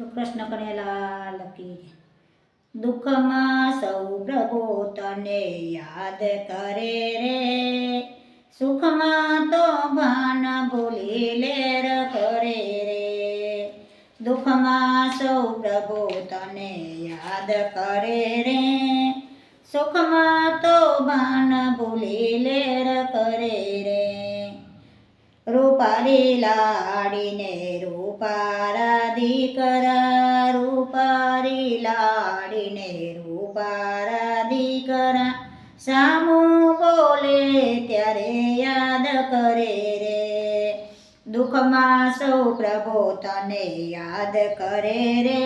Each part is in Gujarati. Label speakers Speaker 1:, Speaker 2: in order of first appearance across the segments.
Speaker 1: કૃષ્ણ કનૈયાલાલ કી જય. દુઃખમાં સૌ પ્રભુ તને યાદ કરે રે, સુખમાં તો ભાન ભૂલી લેર કરે રે. દુઃખમાં સૌ પ્રભુ તને યાદ કરે રે, સુખમાં તો ભાન ભૂલી લેર કરે રે. રૂપારી લાડીને રૂપારા દીકરા, રૂપારી લાડીને રૂપારા દીકરા, સામું બોલે ત્યારે યાદ કરે રે. દુઃખમાં સૌ પ્રભુ તને યાદ કરે રે,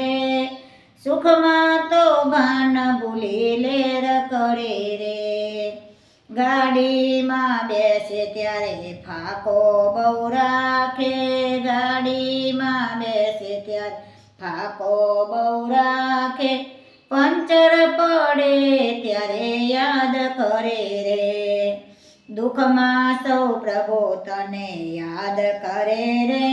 Speaker 1: સુખમાં તો ભાન ભૂલી લેર કરે રે. ગાડીમાં બેસે ત્યારે ફાકો બહુ રાખે, ગાડીમાં બેસે ત્યારે ફાકો બહુ રાખે, પંચર પડે ત્યારે યાદ કરે રે. દુઃખમાં સૌ પ્રભુ તને યાદ કરે રે,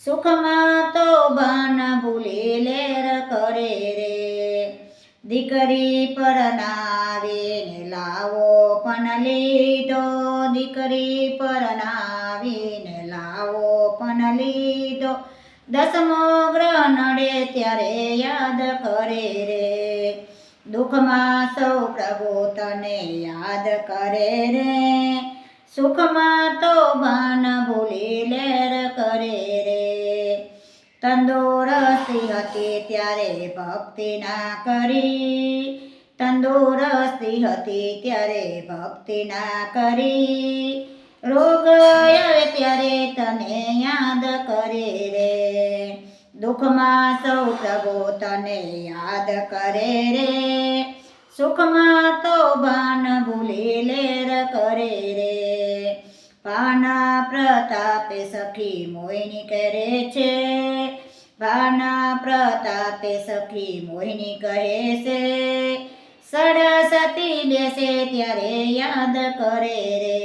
Speaker 1: સુખમાં તો ભાન ભૂલી લેર કરે રે. દીકરી પરણાવીને લાવો પણ લીધો, દીકરી પરણાવીને લાવો પણ લીધો, દસમો ગ્રહ નડે ત્યારે યાદ કરે રે. દુઃખમાં સૌ પ્રભુ તને યાદ કરે રે, સુખમાં તો ભાન ભૂલી લેર કરે રે. તંદુરસ્તી હતી ત્યારે ભક્તિ ના કરી, તંદુરસ્તી હતી ત્યારે ભક્તિ ના કરી, રોગ આવે ત્યારે તને યાદ કરે રે. દુઃખમાં સૌ પ્રભુ તને યાદ કરે રે, સુખમાં તો ભાન ભૂલી લેર કરે રે. ભાના પ્રતાપે સખી મોહિની કરે છે, ભાના પ્રતાપે સખી મોહિની કહે છે, સરસ્વતી બેસે ત્યારે યાદ કરે રે.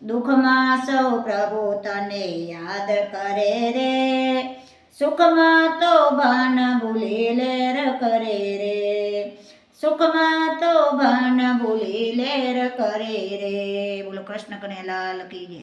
Speaker 1: દુઃખમાં સૌ પ્રભુ તને યાદ કરે રે, સુખમાં તો ભાન ભૂલી લેર કરે રે. સુખમાં તો ભાન ભૂલી લેર કરે રે. બોલો કૃષ્ણ કનૈયાલાલ કી જય.